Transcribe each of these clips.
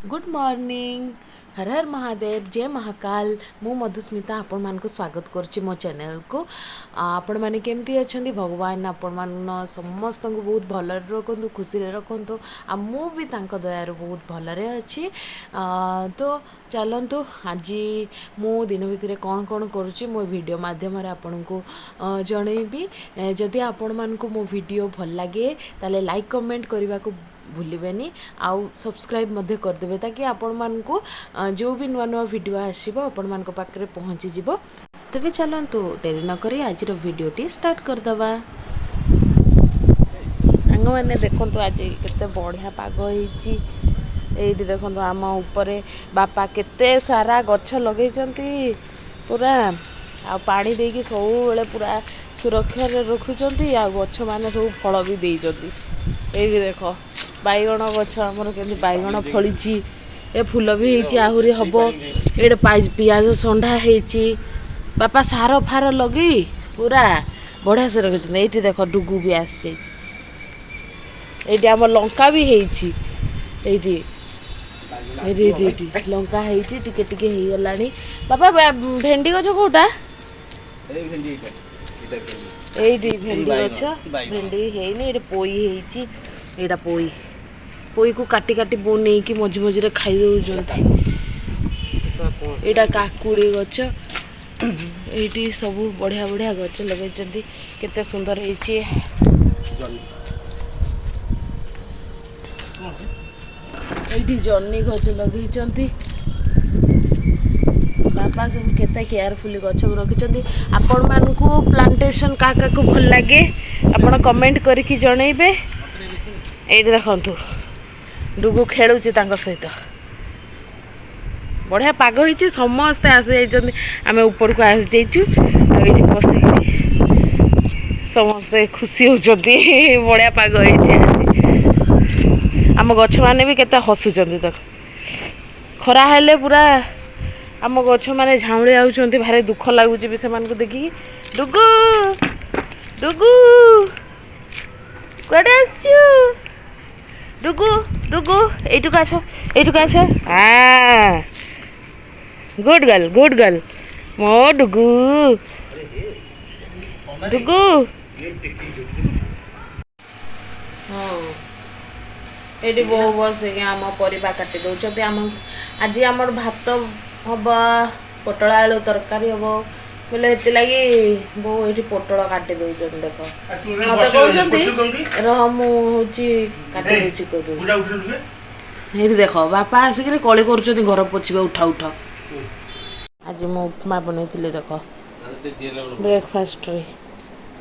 Good morning. हर हर महादेव जय महाकाल। मु मधुस्मिता आपण मान को स्वागत करुच्ची मो चैनल को। आपण माने केमती अछंती भगवान आपण मान समस्त को बहुत भल रखु खुशी रखु आ मु भी तांको दयार बहुत भलरे अच्छी। तो चलतु आज मु दिन भितर कौन कौन करुच्ची मो वीडियो माध्यम आपण को जनईबी। जदि आपण मान को मो वीडियो भल लगे ताले लाइक कमेंट करने को भूलिबेनी आउ सब्सक्राइब मध्य करदेवे ताकि आपण मान को जो भी नुआ नुआ वीडियो आसीबो आपण मान को पाखरे पहुंची जिवो। तबे चलंतु डेरी न करी आज रो वीडियो टी स्टार्ट कर दवा। सांग माने देखंतु आज केते बढ़िया पाग होईची। एइटी देखंतु आम ऊपर बापा केते सारा गछ लगेइचंती पूरा आ पानी देकी सब बेले पूरा सुरक्षा रे रखुचंती आ गछ माने सब फल भी देइचंती। एइटी देखो बैगण गछ आमर केमती बैगण फली ए फूल भी होती आहरी हम ये पियाज संडा होती बापा सार फार लगे पूरा बढ़िया से रखी। ये देख डुगु भी आसी आम लंका भी होती लंका होती टिके टिके हो गला बापा भेंडी गछ कौटा ये भेंडी गछ भेंडी है पोई होता पोई पोई को काटी काटी बन की मझी मझे खाई दौरान यहाँ काकुड़ी गछ ये सब बढ़िया बढ़िया गछ लगे केते सुंदर होती। जन्नी गछ लगे बापा सब केते केयरफुली गछ रखी। आपण मान को प्लांटेशन का को भल लगे आपण कमेंट करके जनइबे। ये देखंतु डुगु खेलुची सहित बढ़िया पाग होती समस्ते आसी जाइए आम ऊपर को आसी जाइचु ये बसिक समस्ते खुशी होती बढ़िया पाग होती। आम गछ मैंने भी केते हसुचंती देख खरा हेले पूरा आम गछ मैंने झाउली आउचंती भारी दुख लगुच भी से देखिए। डुगु डुगु कुआडे आसचु डुगु डुगु एटुक आस हाँ गुड गर्ल मो डुगु डुगु हाँ ये बो बस आम परिवा काटी दौरान आम आज आम भात हम पोटल आलू तरकारी हम बोले ये लगी बो ये पोटल काटी दौरान देख मत कहते रह मुझे काटी दे देख बापा आसिक कली कर घर पोछा उठा उठा। आज मो उपमा बनई देख ब्रेकफास्ट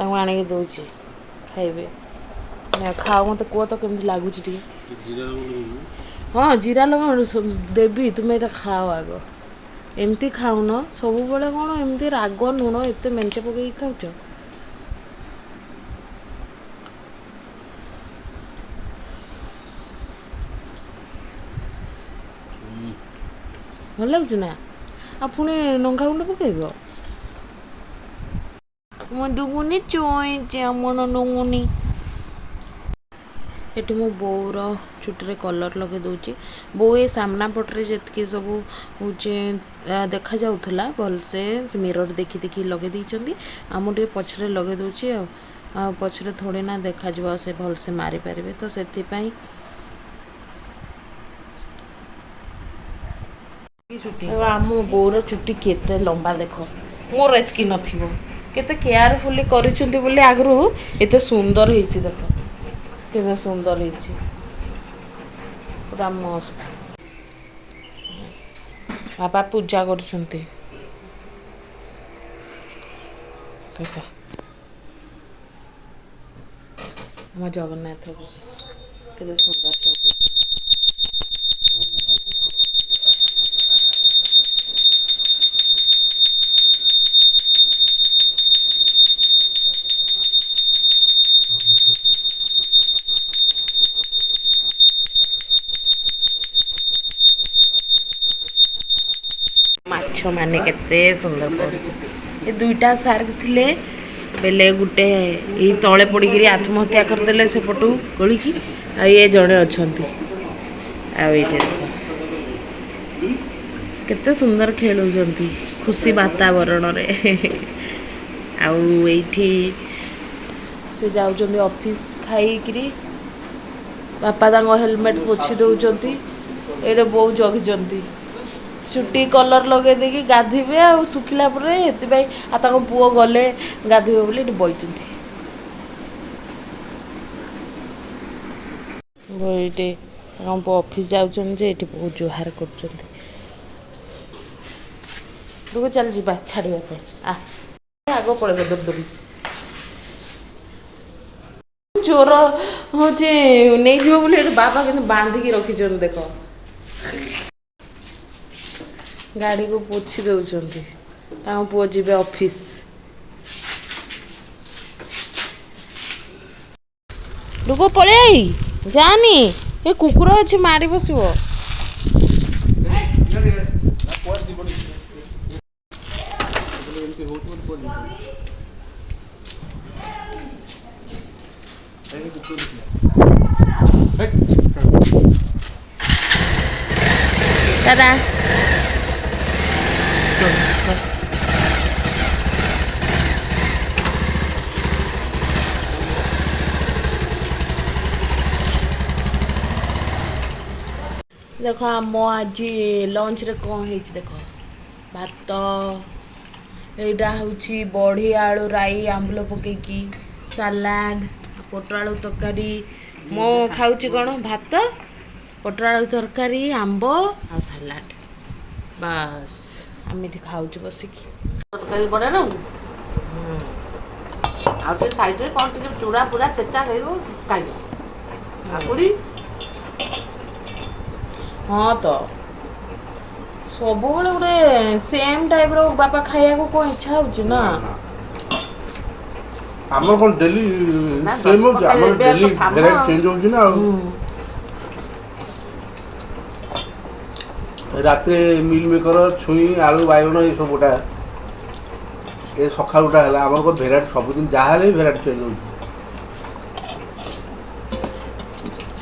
आनिक दौची खाइबे खाओ मत कह तो केमती लगुच हाँ जीरा लगा देवी तुम्हें ये खाओ आग एमती खाऊन सब बेले कौन एमती राग लुण एत मेंचे पकई खाऊच भल लगुच ना आ पुणी लंका गुंड पकईब मो डुगुनी चोई मन डुगुनी ये मो बोर चुटी कलर लगे दूची बो ये सामना पटरे जी सब हूँ देखा जाऊला भलसे मिरर देखी देखी लगे देती आम पछरे लगे दूची आ पछरे थोड़ी ना देखा जा से भलसे मारी पारे तो से आम बोर चुटी केते लंबा देख मोर एतकी नथिबो केते केयरफुली करिसुंती बोली आगरू एते सुंदर हेछि देख केते सुंदर हेछि पूरा मस्त। बापा पूजा करुछंती देख हम जगन्नाथ को केते सुंदर माछ माने केते सुंदर पड़े ये दुईटा सार्क थिले बेले गुटे ये तले पड़ी आत्महत्या करदे सेपटू गली आ ये जड़े अच्छा आ केते सुंदर खेलुचंती खुशी वातावरण रे आउ एठी से जाउचंदी ऑफिस खाइकरी बापा तांको हेलमेट पोछि दउचंती एडे बहु जगिचंती चुट्टी कलर लगे देकी गाधीबे आ सुखिला परे हेति भाई आ तांको पुओ गले गाधीबे बोली एठी बइचंती बोइटे हम ऑफिस जाउचंती जे एठी बहुत जुहार करचंती रुको चल जीवा छाड़िया पे आ आगो पड़े दबदबी चोर होचे नहीं जीव बोले बाबा के बांधिकी रखिछन देखो गाड़ी को पोछि दउचंती तां पुओ जीवे ऑफिस रुको पळे आई जानी ए कुकुर अछि मारी बसिबो दादा देखो आम आज लंच रे कौन है देखो भात एटा हूँ बड़ी आलू राई आंबल पकईकी सालाड पोटल आलू तरकारी मो खाऊँ कौन भात पोटल आलू तरकारी आंब आ सालाड बस आम ये खाऊँ बसिकी तरकारी बड़ा ना आउ साइड में कौन चूड़ा पूरा चेचा खाई हाँ तो सब गोटे सेम टाइप रो बापा खाया को कोन इच्छा होची ना हमर कोन डेली सेम हो हमर डेली वेराइटी चेंज होची ना रात्रे मिल मेकर छुई आलू बाइगण ये सबटा ए सखालुटा हला हमर को वेराइटी सब दिन जा हले वेराइटी चेंज होची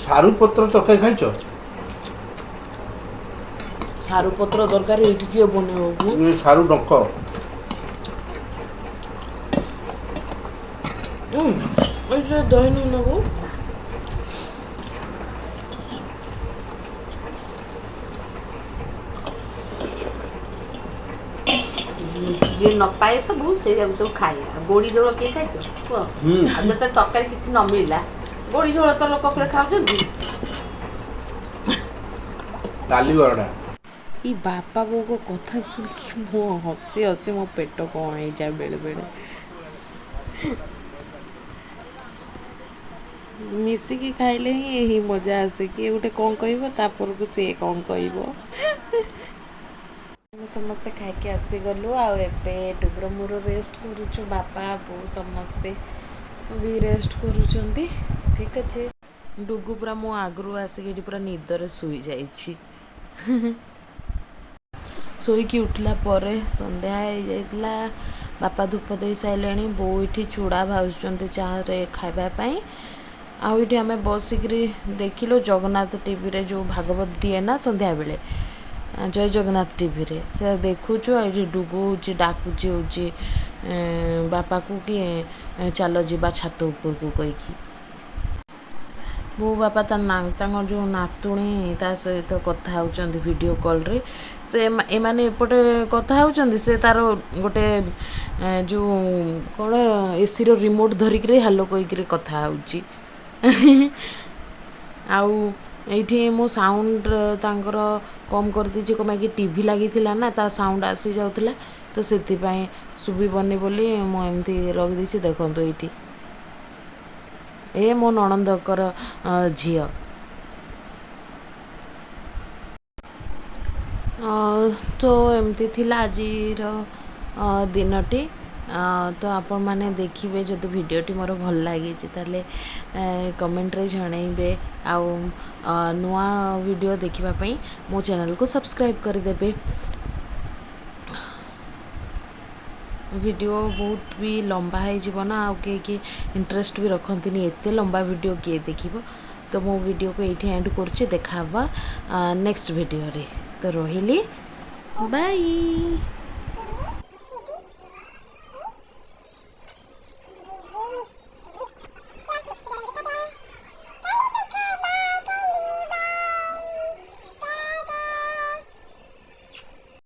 सारू पत्र तरकारी खाइछो सारू पत्र दरकार एठी किए बनेबो ये सारू डंक ऐसे दही नहीं नबो जे न पाए सब से सब खाए गोड़ी झोल किए खाइछ आ जते तरकारी किछि न मिलला गोड़ी झोल तो लोक पर खाउछन डाली बरडा ई बापा बो को कथा सुन के मो हसी हसी मो पेट कौन हो जाए बेले बेले मिसिकी खाइले ही यही मजा आसे कि गोटे कौन कहब तापर को से कौन कहब समस्ते खाइके आसीगलु आबे डुगर मोर रेस्ट करुचु बापा बो समस्ते भी रेस्ट करुचंती ठीक अच्छे डुगु पूरा मो आगरू आसिक पूरा निदरे शुई जाइछि शोईकी उठला परे संध्या हो जाइतला बापा धूप दे सारे बो ये चूड़ा भाजुंट चाहे खावाई आठ आम बसिकी देखिलु जगन्नाथ टीवी रे जो भागवत दिए ना संध्या बेले जय जगन्नाथ टीवी रे से देखुचु ये डुगु हो डाकुची हो बापा को कि चल जा छात उपर को कहीकि बो बापा जो नातुणी ता सहित कथा होचंदी वीडियो कॉल रे से एमाने एपटे कथा होचंदी से तार गोटे जो कौन एसी रो रिमोट धरिक हालो कहीकि कथा होची आउ एठी मो साउंड तांकर कम कर दीजिए कम कि टीवी लगी ना ता साउंड आसी जाउतला तो सेति पय सुबीबनी बोली मो एमती रख दीची देखंतो एठी ए मो नणंदकर झियो तो एमती थिला आजीर दिनटी तो आपण माने देखिबे जदि वीडियोटी मोर भल लागी ताले कमेंट रे जणैबे आउ नुआ वीडियो देखिबा पई मो चैनल को सब्सक्राइब कर देबे वीडियो बहुत भी लंबा है जीवन आ कि इंटरेस्ट भी रखती एते लंबा वीडियो किए देखिबो तो मो वीडियो को एठी एंड करछि देखा नेक्स्ट वीडियो रे। ତ ରହିଲି, ବାଇ।